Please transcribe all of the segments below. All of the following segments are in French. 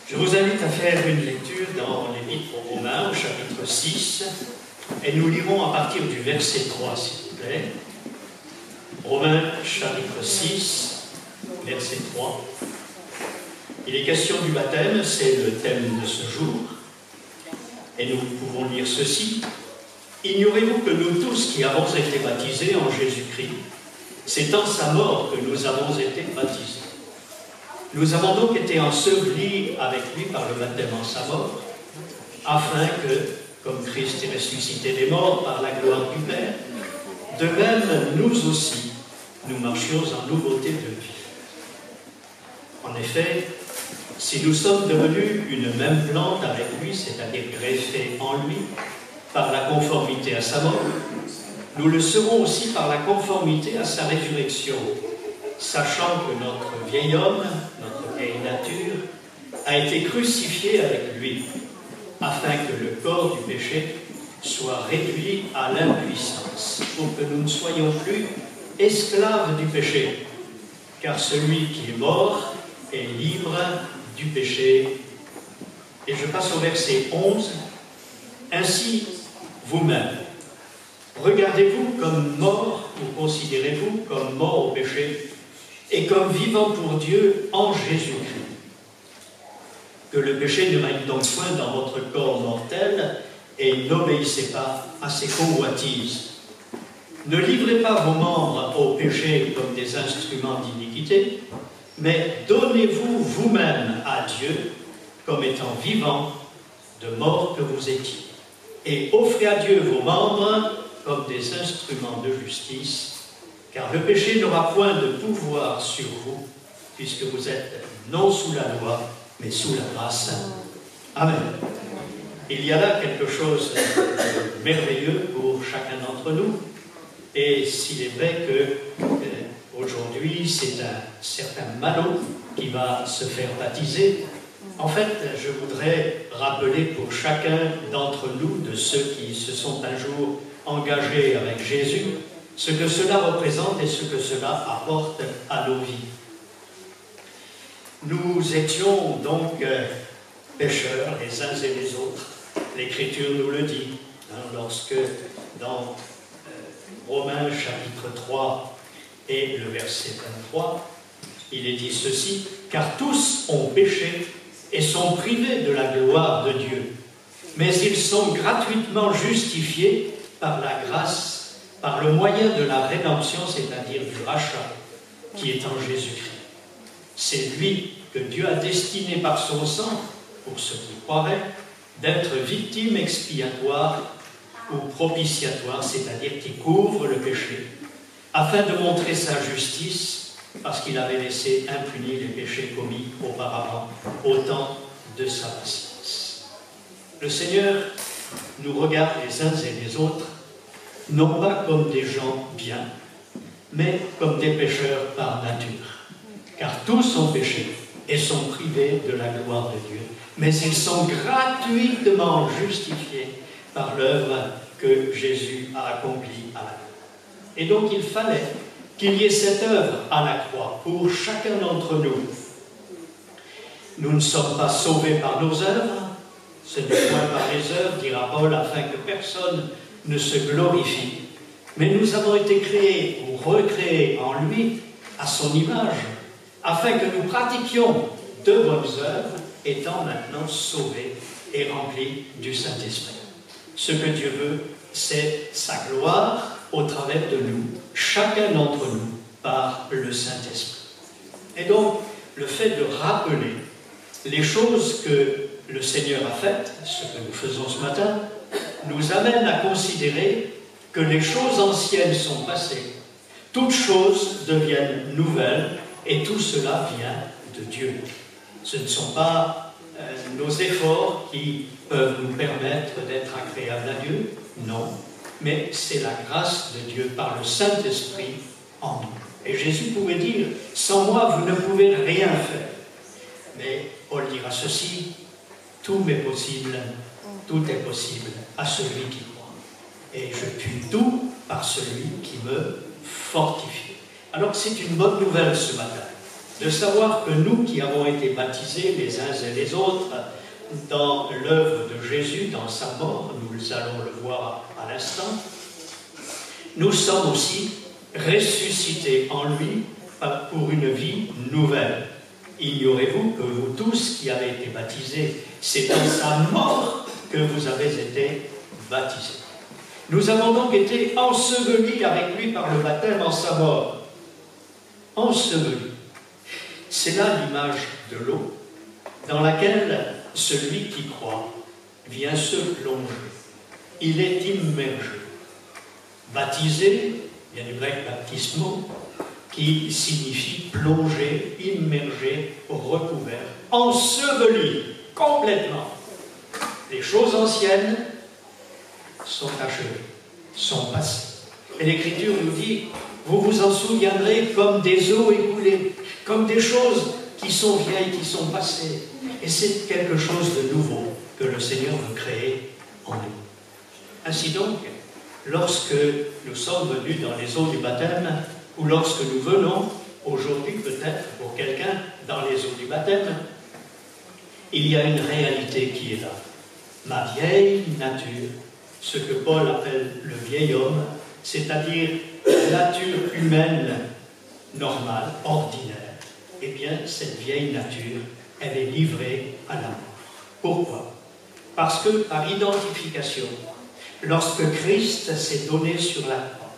Je vous invite à faire une lecture dans l'Épître aux Romains, au chapitre 6, et nous lirons à partir du verset 3, s'il vous plaît. Romains, chapitre 6, verset 3. Il est question du baptême, c'est le thème de ce jour. Et nous pouvons lire ceci. Ignorez-vous que nous tous qui avons été baptisés en Jésus-Christ, c'est en sa mort que nous avons été baptisés. Nous avons donc été ensevelis avec lui par le baptême en sa mort, afin que, comme Christ est ressuscité des morts par la gloire du Père, de même nous aussi, nous marchions en nouveauté de vie. En effet, si nous sommes devenus une même plante avec lui, c'est-à-dire greffés en lui, par la conformité à sa mort, nous le serons aussi par la conformité à sa résurrection, sachant que notre vieil homme, notre vieille nature, a été crucifié avec lui, afin que le corps du péché soit réduit à l'impuissance, pour que nous ne soyons plus esclaves du péché, car celui qui est mort est libre du péché. Et je passe au verset 11. Ainsi, vous-même, regardez-vous comme mort, ou considérez-vous comme mort au péché, et comme vivant pour Dieu en Jésus-Christ. Que le péché ne règne donc point dans votre corps mortel, et n'obéissez pas à ses convoitises. Ne livrez pas vos membres au péché comme des instruments d'iniquité, mais donnez-vous vous-même à Dieu comme étant vivants, de mort que vous étiez. Et offrez à Dieu vos membres comme des instruments de justice, car le péché n'aura point de pouvoir sur vous, puisque vous êtes non sous la loi, mais sous la grâce. Amen. Il y a là quelque chose de merveilleux pour chacun d'entre nous, et s'il est vrai que aujourd'hui c'est un certain Malo qui va se faire baptiser, en fait, je voudrais rappeler pour chacun d'entre nous, de ceux qui se sont un jour engagés avec Jésus, ce que cela représente et ce que cela apporte à nos vies. Nous étions donc pécheurs les uns et les autres. L'Écriture nous le dit, lorsque dans Romains chapitre 3 et le verset 23, il est dit ceci, « Car tous ont péché et sont privés de la gloire de Dieu, mais ils sont gratuitement justifiés par la grâce, par le moyen de la rédemption, c'est-à-dire du rachat, qui est en Jésus-Christ. C'est lui que Dieu a destiné par son sang, pour ceux qui croiraient, d'être victime expiatoire ou propitiatoire, c'est-à-dire qui couvre le péché, afin de montrer sa justice, parce qu'il avait laissé impunis les péchés commis auparavant, au temps de sa patience. Le Seigneur nous regarde les uns et les autres, non pas comme des gens bien, mais comme des pécheurs par nature. Car tous ont péché et sont privés de la gloire de Dieu, mais ils sont gratuitement justifiés par l'œuvre que Jésus a accomplie à la croix. Et donc il fallait qu'il y ait cette œuvre à la croix pour chacun d'entre nous. Nous ne sommes pas sauvés par nos œuvres, ce n'est point par les œuvres, dira Paul, afin que personne ne se glorifie. Mais nous avons été créés ou recréés en lui, à son image, afin que nous pratiquions de bonnes œuvres, étant maintenant sauvés et remplis du Saint-Esprit. Ce que Dieu veut, c'est sa gloire au travers de nous, chacun d'entre nous, par le Saint-Esprit. Et donc, le fait de rappeler les choses que le Seigneur a faites, ce que nous faisons ce matin, nous amène à considérer que les choses anciennes sont passées, toutes choses deviennent nouvelles, et tout cela vient de Dieu. Ce ne sont pas nos efforts qui peuvent nous permettre d'être agréables à Dieu, non, mais c'est la grâce de Dieu par le Saint-Esprit en nous. Et Jésus pouvait dire, sans moi vous ne pouvez rien faire. Mais Paul dira ceci, tout m'est possible, tout est possible à celui qui croit. Et je puis tout par celui qui me fortifie. Alors c'est une bonne nouvelle ce matin, de savoir que nous qui avons été baptisés les uns et les autres dans l'œuvre de Jésus, dans sa mort, nous allons le voir à l'instant, nous sommes aussi ressuscités en lui pour une vie nouvelle. Ignorez-vous que vous tous qui avez été baptisés, c'est dans sa mort que vous avez été baptisés. Nous avons donc été ensevelis avec lui par le baptême en sa mort. Ensevelis. C'est là l'image de l'eau dans laquelle celui qui croit vient se plonger. Il est immergé. Baptisé, il y a du grec baptismo, qui signifie plonger, immergé, recouvert, enseveli complètement. Les choses anciennes sont achevées, sont passées. Et l'Écriture nous dit, vous vous en souviendrez comme des eaux écoulées, comme des choses qui sont vieilles, qui sont passées. Et c'est quelque chose de nouveau que le Seigneur veut créer en nous. Ainsi donc, lorsque nous sommes venus dans les eaux du baptême, ou lorsque nous venons, aujourd'hui peut-être pour quelqu'un, dans les eaux du baptême, il y a une réalité qui est là. Ma vieille nature, ce que Paul appelle le vieil homme, c'est-à-dire la nature humaine normale, ordinaire, eh bien cette vieille nature, elle est livrée à la mort. Pourquoi? Parce que par identification, lorsque Christ s'est donné sur la croix,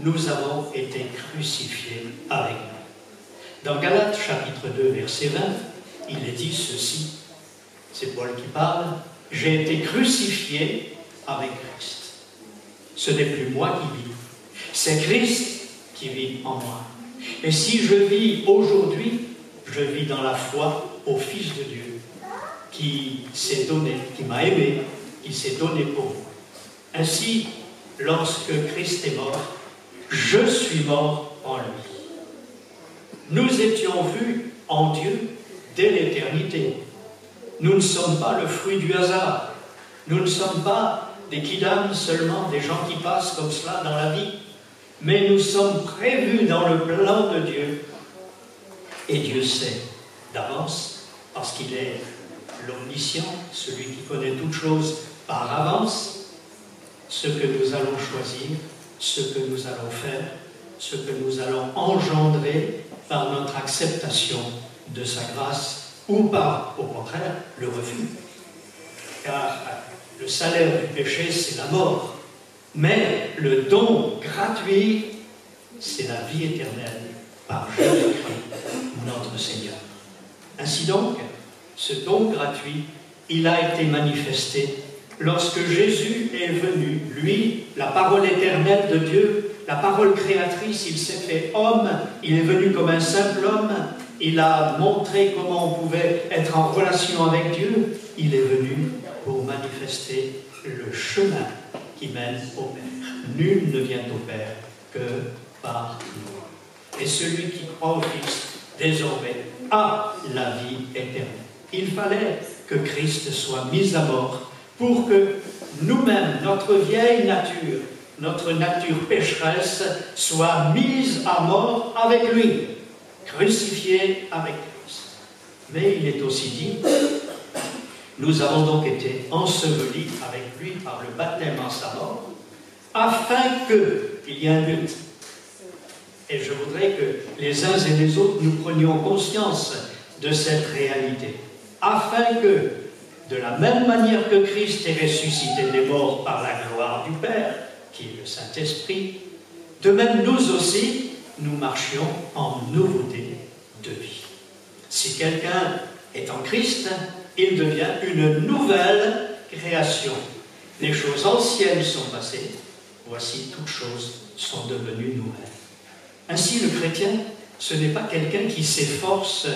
nous avons été crucifiés avec lui. Dans Galates chapitre 2, verset 20, il est dit ceci, c'est Paul qui parle, « J'ai été crucifié avec Christ. Ce n'est plus moi qui vis, c'est Christ qui vit en moi. Et si je vis aujourd'hui, je vis dans la foi au Fils de Dieu, qui s'est donné, qui m'a aimé, qui s'est donné pour moi. Ainsi, lorsque Christ est mort, je suis mort en lui. Nous étions vus en Dieu dès l'éternité. Nous ne sommes pas le fruit du hasard. Nous ne sommes pas des kidams seulement, des gens qui passent comme cela dans la vie. Mais nous sommes prévus dans le plan de Dieu. Et Dieu sait d'avance, parce qu'il est l'omniscient, celui qui connaît toutes choses par avance, ce que nous allons choisir, ce que nous allons faire, ce que nous allons engendrer par notre acceptation de sa grâce ou par, au contraire, le refus. Car le salaire du péché, c'est la mort. Mais le don gratuit, c'est la vie éternelle par Jésus-Christ, notre Seigneur. Ainsi donc, ce don gratuit, il a été manifesté lorsque Jésus est venu, lui, la parole éternelle de Dieu, la parole créatrice, il s'est fait homme, il est venu comme un simple homme, il a montré comment on pouvait être en relation avec Dieu, il est venu pour manifester le chemin qui mène au Père. Nul ne vient au Père que par lui. Et celui qui croit au Fils, désormais, a la vie éternelle. Il fallait que Christ soit mis à mort pour que nous-mêmes, notre vieille nature, notre nature pécheresse, soit mise à mort avec lui, crucifiée avec Christ. Mais il est aussi dit, nous avons donc été ensevelis avec lui par le baptême en sa mort, afin qu'il y ait un but. Et je voudrais que les uns et les autres, nous prenions conscience de cette réalité. Afin que, de la même manière que Christ est ressuscité des morts par la gloire du Père, qui est le Saint-Esprit, de même nous aussi, nous marchions en nouveauté de vie. Si quelqu'un est en Christ, il devient une nouvelle création. Les choses anciennes sont passées, voici toutes choses sont devenues nouvelles. Ainsi, le chrétien, ce n'est pas quelqu'un qui s'efforce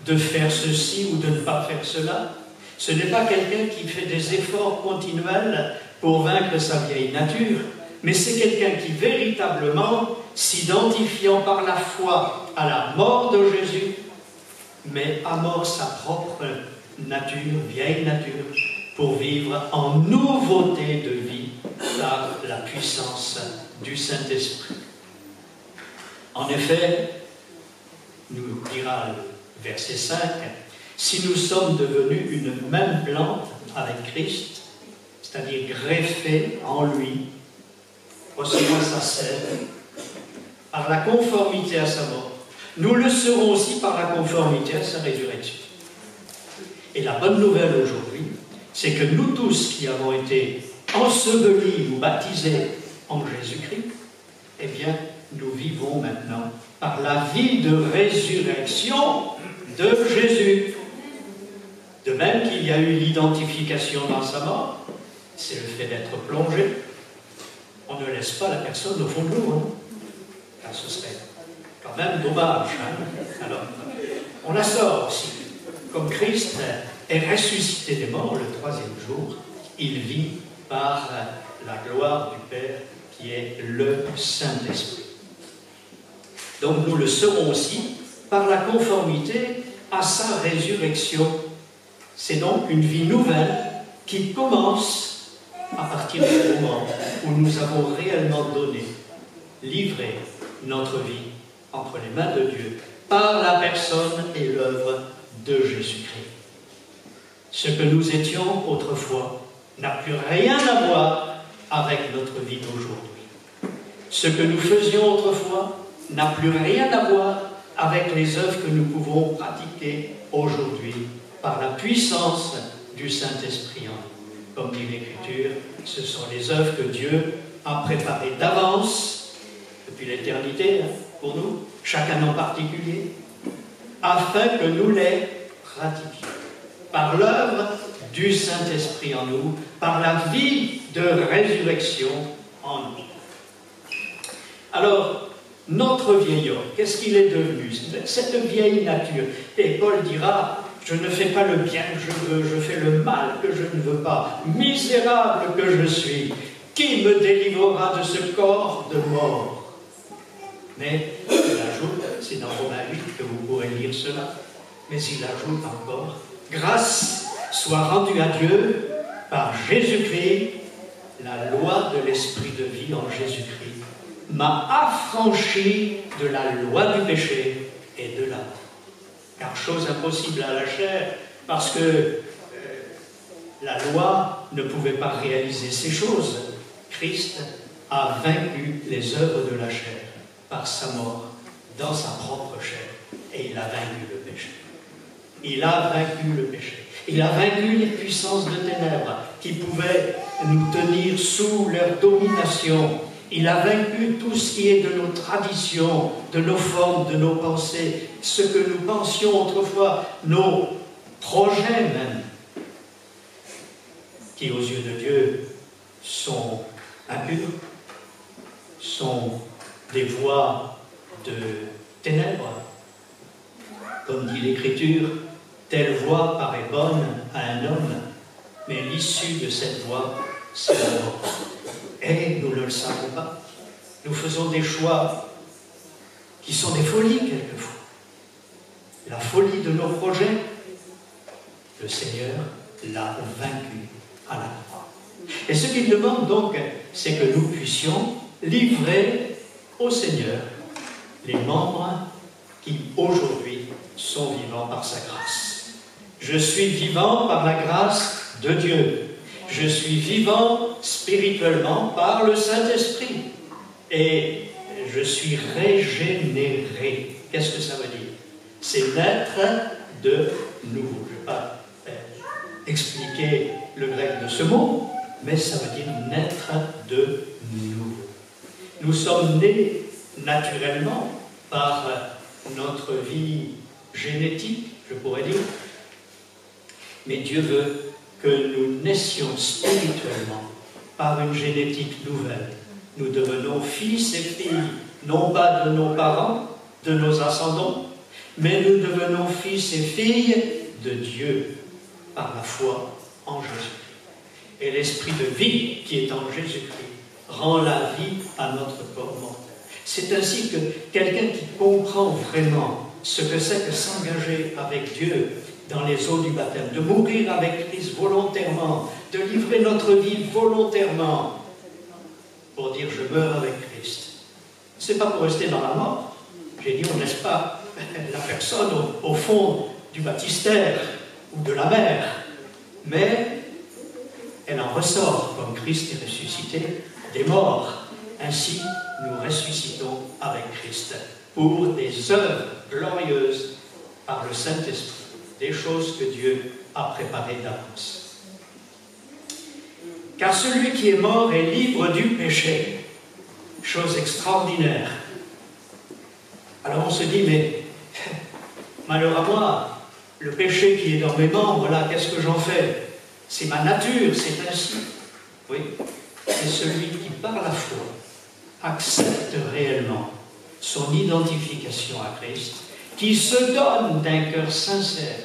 de faire ceci ou de ne pas faire cela. Ce n'est pas quelqu'un qui fait des efforts continuels pour vaincre sa vieille nature, mais c'est quelqu'un qui véritablement, s'identifiant par la foi à la mort de Jésus, met à mort sa propre nature, vieille nature, pour vivre en nouveauté de vie par la puissance du Saint-Esprit. En effet, nous dira le verset 5, si nous sommes devenus une même plante avec Christ, c'est-à-dire greffés en lui, recevant sa sève, par la conformité à sa mort, nous le serons aussi par la conformité à sa résurrection. Et la bonne nouvelle aujourd'hui, c'est que nous tous qui avons été ensevelis ou baptisés en Jésus-Christ, eh bien, nous vivons maintenant par la vie de résurrection de Jésus. De même qu'il y a eu l'identification dans sa mort, c'est le fait d'être plongé. On ne laisse pas la personne au fond de l'eau, hein, car ce serait quand même dommage. Hein. Alors, on la sort aussi. Comme Christ est ressuscité des morts le troisième jour, il vit par la gloire du Père qui est le Saint-Esprit. Donc nous le serons aussi par la conformité à sa résurrection. C'est donc une vie nouvelle qui commence à partir du moment où nous avons réellement donné, livré notre vie entre les mains de Dieu par la personne et l'œuvre de Jésus-Christ. Ce que nous étions autrefois n'a plus rien à voir avec notre vie d'aujourd'hui. Ce que nous faisions autrefois n'a plus rien à voir avec les œuvres que nous pouvons pratiquer aujourd'hui par la puissance du Saint-Esprit en nous. Comme dit l'Écriture, ce sont les œuvres que Dieu a préparées d'avance, depuis l'éternité, pour nous, chacun en particulier, afin que nous les pratiquions. Par l'œuvre du Saint-Esprit en nous, par la vie de résurrection en nous. Alors, notre vieil homme, qu'est-ce qu'il est devenu? Cette vieille nature. Et Paul dira, je ne fais pas le bien que je veux, je fais le mal que je ne veux pas. Misérable que je suis, qui me délivrera de ce corps de mort? Mais il ajoute, c'est dans Romains 8 que vous pourrez lire cela, mais il ajoute encore, grâce soit rendue à Dieu par Jésus-Christ, la loi de l'esprit de vie en Jésus-Christ m'a affranchi de la loi du péché et de la mort. Car chose impossible à la chair, parce que la loi ne pouvait pas réaliser ces choses. Christ a vaincu les œuvres de la chair par sa mort dans sa propre chair, et il a vaincu le péché. Il a vaincu le péché. Il a vaincu les puissances de ténèbres qui pouvaient nous tenir sous leur domination. Il a vaincu tout ce qui est de nos traditions, de nos formes, de nos pensées, ce que nous pensions autrefois, nos projets même, qui aux yeux de Dieu sont impurs, sont des voies de ténèbres. Comme dit l'Écriture, telle voie paraît bonne à un homme, mais l'issue de cette voie, c'est la mort. Et nous ne le savons pas. Nous faisons des choix qui sont des folies quelquefois. La folie de nos projets, le Seigneur l'a vaincu à la croix. Et ce qu'il demande donc, c'est que nous puissions livrer au Seigneur les membres qui aujourd'hui sont vivants par sa grâce. Je suis vivant par la grâce de Dieu. Je suis vivant spirituellement par le Saint-Esprit. Et je suis régénéré. Qu'est-ce que ça veut dire? C'est naître de nouveau. Je ne vais pas expliquer le grec de ce mot, mais ça veut dire naître de nouveau. Nous sommes nés naturellement par notre vie génétique, je pourrais dire, mais Dieu veut que nous naissions spirituellement par une génétique nouvelle. Nous devenons fils et filles, non pas de nos parents, de nos ascendants, mais nous devenons fils et filles de Dieu par la foi en Jésus-Christ. Et l'esprit de vie qui est en Jésus-Christ rend la vie à notre corps mortel. C'est ainsi que quelqu'un qui comprend vraiment ce que c'est que s'engager avec Dieu dans les eaux du baptême, de mourir avec Christ volontairement, de livrer notre vie volontairement, pour dire je meurs avec Christ. Ce n'est pas pour rester dans la mort, J'ai dit, on ne laisse pas la personne au fond du baptistère ou de la mer, mais elle en ressort comme Christ est ressuscité des morts. Ainsi, nous ressuscitons avec Christ pour des œuvres glorieuses par le Saint-Esprit, des choses que Dieu a préparées d'avance. Car celui qui est mort est libre du péché. Chose extraordinaire. Alors on se dit, mais malheur à moi, le péché qui est dans mes membres, là, qu'est-ce que j'en fais? C'est ma nature, c'est ainsi. Oui, c'est celui qui, par la foi, accepte réellement son identification à Christ, qui se donne d'un cœur sincère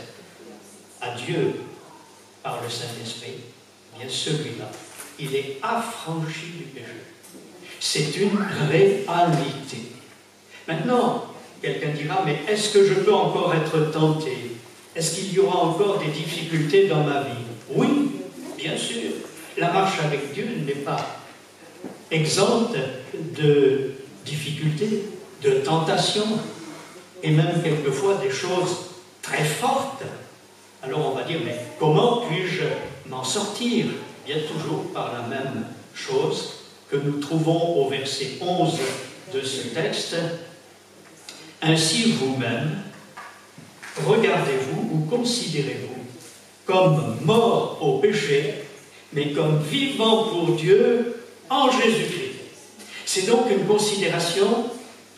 à Dieu par le Saint-Esprit, bien celui-là, il est affranchi du péché. C'est une réalité. Maintenant, quelqu'un dira, mais est-ce que je peux encore être tenté? Est-ce qu'il y aura encore des difficultés dans ma vie? Oui, bien sûr. La marche avec Dieu n'est pas exempte de difficultés, de tentations, et même quelquefois des choses très fortes. Alors on va dire, mais comment puis-je m'en sortir? Bien toujours par la même chose que nous trouvons au verset 11 de ce texte. Ainsi vous-même, regardez-vous ou considérez-vous comme mort au péché, mais comme vivant pour Dieu en Jésus-Christ. C'est donc une considération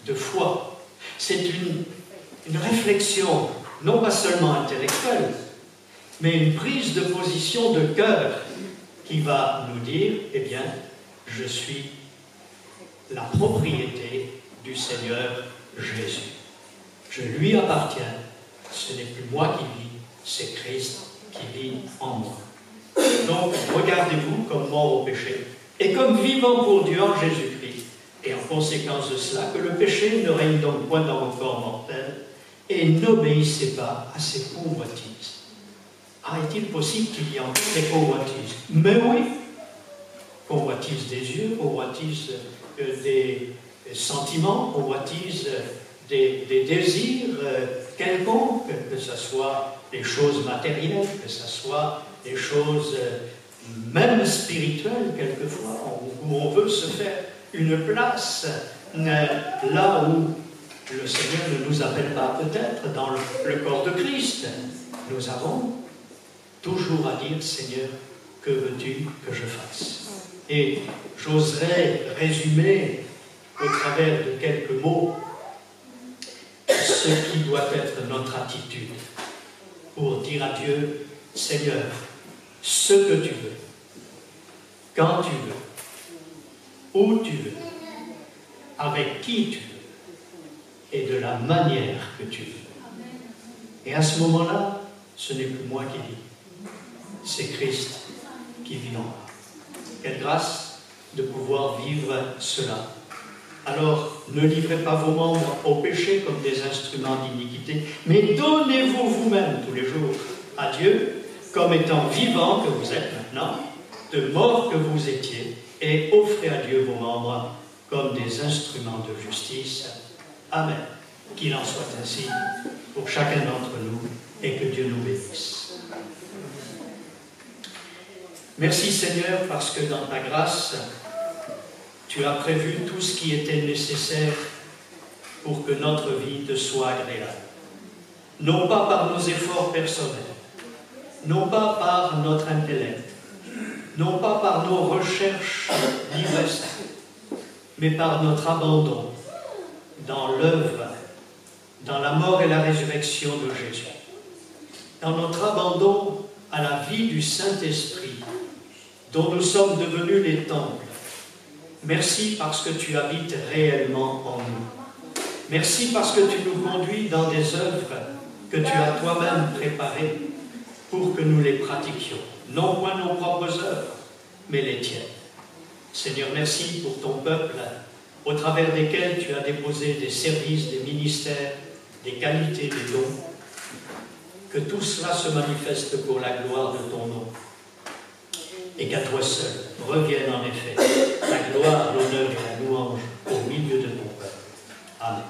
de foi. C'est une réflexion, non pas seulement intellectuelle, mais une prise de position de cœur qui va nous dire, eh bien, je suis la propriété du Seigneur Jésus. Je lui appartiens. Ce n'est plus moi qui vis, c'est Christ qui vit en moi. Donc, regardez-vous comme mort au péché et comme vivant pour Dieu en Jésus-Christ. Et en conséquence de cela, que le péché ne règne donc point dans vos corps mortels et n'obéissez pas à ses convoitises. Ah, est-il possible qu'il y ait encore des convoitises? Mais oui, convoitise des yeux, convoitise des sentiments, convoitise des désirs quelconques, que ce soit des choses matérielles, que ce soit des choses même spirituelles quelquefois, où on veut se faire une place là où le Seigneur ne nous appelle pas peut-être dans le corps de Christ. Nous avons toujours à dire, Seigneur, que veux-tu que je fasse? Et j'oserais résumer au travers de quelques mots ce qui doit être notre attitude pour dire à Dieu, Seigneur, ce que tu veux, quand tu veux, où tu veux, avec qui tu veux, et de la manière que tu veux. Et à ce moment-là, ce n'est plus moi qui vis, c'est Christ qui vit en moi. Quelle grâce de pouvoir vivre cela. Alors, ne livrez pas vos membres au péché comme des instruments d'iniquité, mais donnez-vous vous-même tous les jours à Dieu, comme étant vivants que vous êtes maintenant, de morts que vous étiez, et offrez à Dieu vos membres comme des instruments de justice. Amen. Qu'il en soit ainsi pour chacun d'entre nous, et que Dieu nous bénisse. Merci Seigneur, parce que dans ta grâce, tu as prévu tout ce qui était nécessaire pour que notre vie te soit agréable. Non pas par nos efforts personnels, non pas par notre intellect, non pas par nos recherches diverses, mais par notre abandon dans l'œuvre, dans la mort et la résurrection de Jésus, dans notre abandon à la vie du Saint-Esprit, dont nous sommes devenus les temples. Merci parce que tu habites réellement en nous. Merci parce que tu nous conduis dans des œuvres que tu as toi-même préparées pour que nous les pratiquions. Non point nos propres œuvres, mais les tiennes. Seigneur, merci pour ton peuple, au travers desquels tu as déposé des services, des ministères, des qualités, des dons. Que tout cela se manifeste pour la gloire de ton nom. Et qu'à toi seul revienne en effet la gloire, l'honneur et la louange au milieu de ton peuple. Amen.